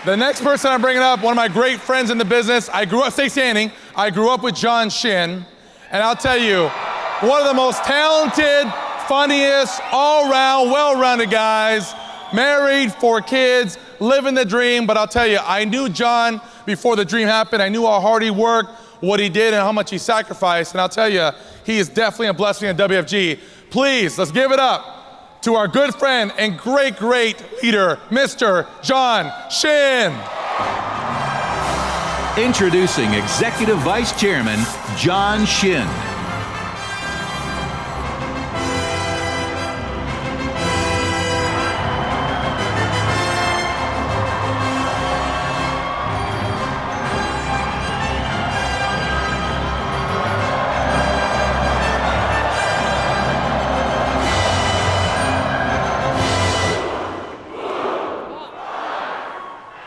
The next person I'm bringing up, one of my great friends in the business. Stay standing. I grew up with Shin, and I'll tell you, one of the most talented, funniest, all-round, well-rounded guys, married, 4 kids, living the dream. But I'll tell you, I knew John before the dream happened. I knew how hard he worked, what he did, and how much he sacrificed. And I'll tell you, he is definitely a blessing at WFG. Please, let's give it up to our good friend and great leader, Mr. Shin. Introducing Executive Vice Chairman, Shin.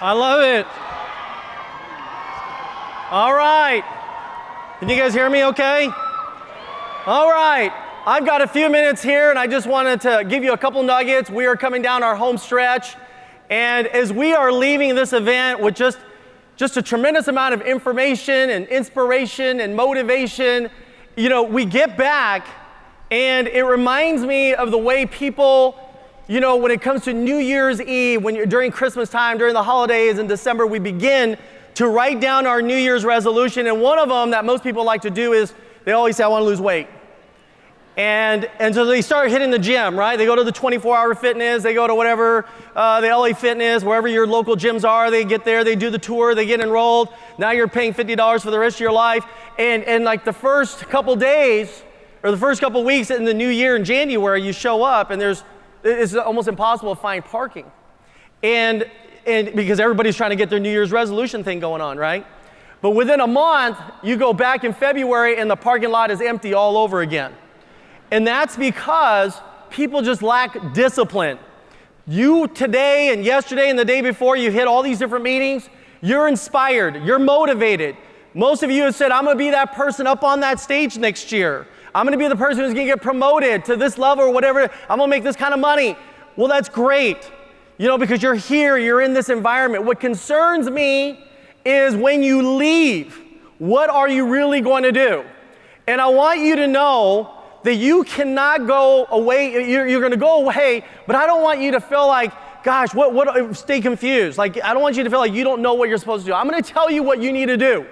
I love it. All right. Can you guys hear me okay? All right. I've got a few minutes here, and I just wanted to give you a couple nuggets. We are coming down our home stretch, and as we are leaving this event with just a tremendous amount of information and inspiration and motivation, you know, we get back, and it reminds me of the way people, you know, when it comes to New Year's Eve, during Christmas time, during the holidays in December, we begin to write down our New Year's resolution. And one of them that most people like to do is they always say, I want to lose weight. And so they start hitting the gym, right? They go to the 24-hour fitness, they go to whatever, the LA Fitness, wherever your local gyms are, they get there, they do the tour, they get enrolled. Now you're paying $50 for the rest of your life. And like the first couple days, or the first couple weeks in the new year in January, you show up and it's almost impossible to find parking. And because everybody's trying to get their New Year's resolution thing going on, right? But within a month, you go back in February and the parking lot is empty all over again. And that's because people just lack discipline. You today and yesterday and the day before, you hit all these different meetings, you're inspired, you're motivated. Most of you have said, I'm gonna be that person up on that stage next year. I'm gonna be the person who's gonna get promoted to this level or whatever. I'm gonna make this kind of money. Well, that's great, you know, because you're here, you're in this environment. What concerns me is when you leave, what are you really going to do? And I want you to know that you cannot go away, you're gonna go away, but I don't want you to feel like, gosh, stay confused. Like, I don't want you to feel like you don't know what you're supposed to do. I'm gonna tell you what you need to do.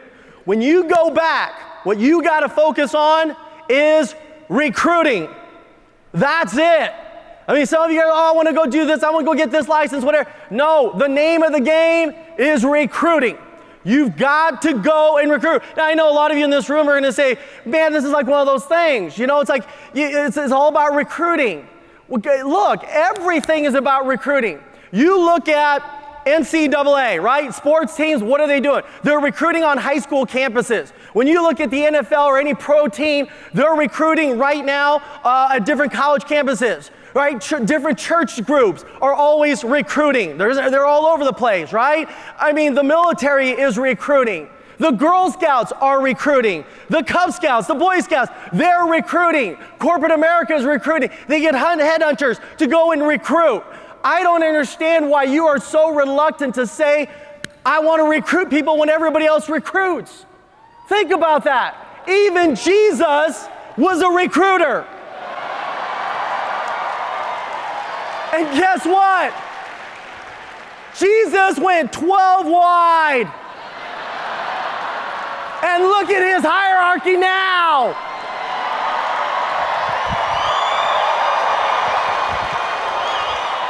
When you go back, what you gotta focus on is recruiting. That's it. I mean, some of you go, oh, I want to go do this, I want to go get this license, whatever. No, the name of the game is recruiting. You've got to go and recruit. Now, I know a lot of you in this room are going to say, man, this is like one of those things. You know, it's like, it's all about recruiting. Look, everything is about recruiting. You look at NCAA, right? Sports teams, what are they doing? They're recruiting on high school campuses. When you look at the NFL or any pro team, they're recruiting right now at different college campuses, right? Different church groups are always recruiting. They're all over the place, right? I mean, the military is recruiting. The Girl Scouts are recruiting. The Cub Scouts, the Boy Scouts, they're recruiting. Corporate America is recruiting. They get headhunters to go and recruit. I don't understand why you are so reluctant to say, I want to recruit people when everybody else recruits. Think about that. Even Jesus was a recruiter. And guess what? Jesus went 12 wide. And look at his hierarchy now.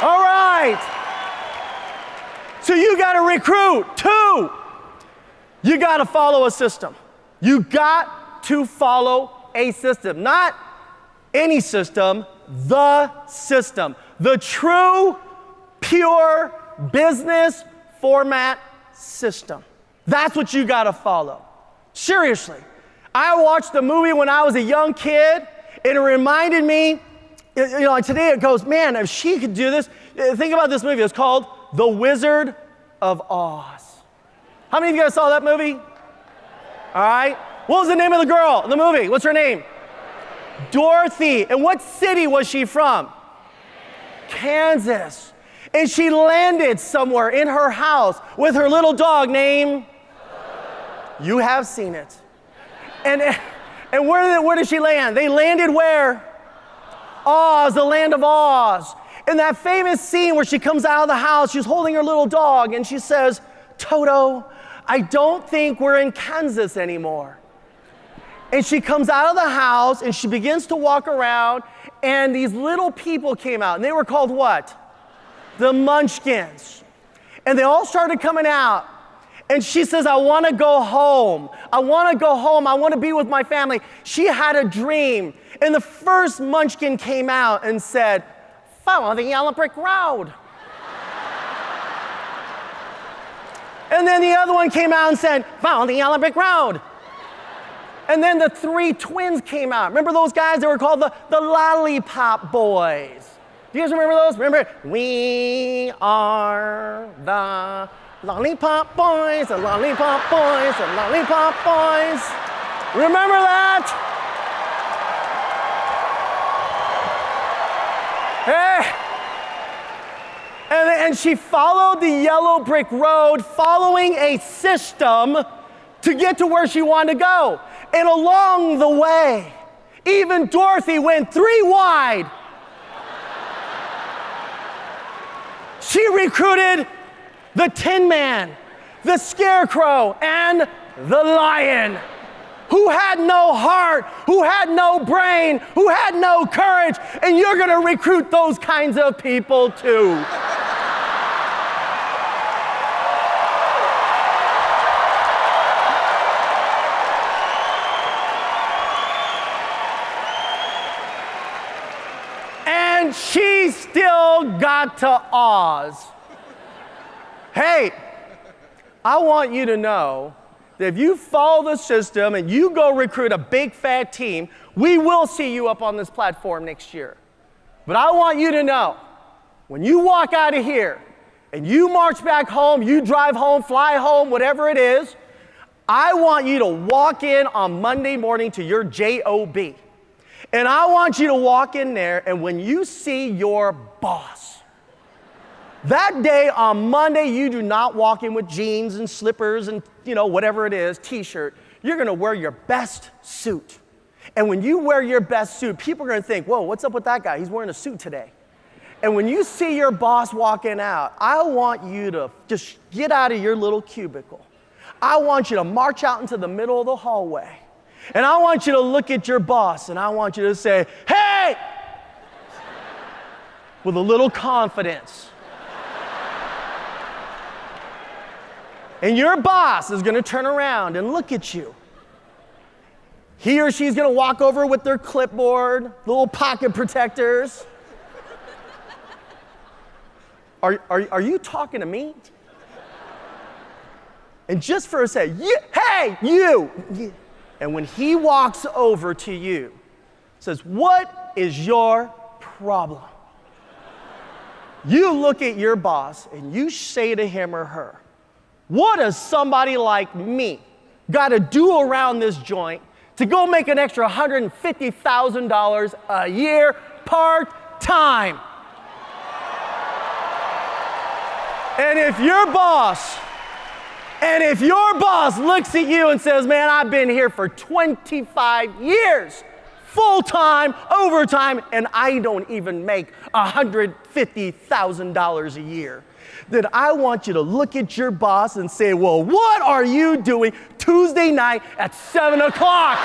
All right. So you got to recruit. 2, you got to follow a system. You got to follow a system. Not any system, the system. The true, pure business format system. That's what you got to follow. Seriously. I watched the movie when I was a young kid, and it reminded me, you know, today it goes, man, if she could do this. Think about this movie. It's called The Wizard of Oz. How many of you guys saw that movie? All right. What was the name of the girl in the movie? What's her name? Dorothy. And what city was she from? Kansas. And she landed somewhere in her house with her little dog named, you have seen it. And where did she land? They landed where? Oz, the land of Oz. In that famous scene where she comes out of the house, she's holding her little dog, and she says, Toto, I don't think we're in Kansas anymore. And she comes out of the house, and she begins to walk around, and these little people came out, and they were called what? The Munchkins. And they all started coming out. And she says, I want to go home. I want to go home. I want to be with my family. She had a dream. And the first Munchkin came out and said, follow the yellow brick road. And then the other one came out and said, follow the yellow brick road. And then the three twins came out. Remember those guys? They were called the Lollipop Boys. Do you guys remember those? Remember, we are the Lollipop Boys, the Lollipop Boys, the Lollipop Boys. Remember that? Hey. And she followed the yellow brick road, following a system to get to where she wanted to go. And along the way, even Dorothy went 3 wide. She recruited the Tin Man, the Scarecrow, and the Lion, who had no heart, who had no brain, who had no courage, and you're gonna recruit those kinds of people too. And she still got to Oz. Hey, I want you to know that if you follow the system and you go recruit a big fat team, we will see you up on this platform next year. But I want you to know, when you walk out of here and you march back home, you drive home, fly home, whatever it is, I want you to walk in on Monday morning to your job. And I want you to walk in there, and when you see your boss, that day on Monday, you do not walk in with jeans and slippers and, whatever it is, t-shirt. You're gonna wear your best suit. And when you wear your best suit, people are gonna think, whoa, what's up with that guy? He's wearing a suit today. And when you see your boss walking out, I want you to just get out of your little cubicle. I want you to march out into the middle of the hallway. And I want you to look at your boss, and I want you to say, hey! With a little confidence. And your boss is gonna turn around and look at you. He or she's gonna walk over with their clipboard, little pocket protectors. Are you talking to me? And just for a second, hey, you! And when he walks over to you, says, what is your problem? You look at your boss and you say to him or her, what does somebody like me got to do around this joint to go make an extra $150,000 a year part-time? And if your boss looks at you and says, man, I've been here for 25 years, full-time, overtime, and I don't even make $150,000 a year, then I want you to look at your boss and say, well, what are you doing Tuesday night at 7 o'clock?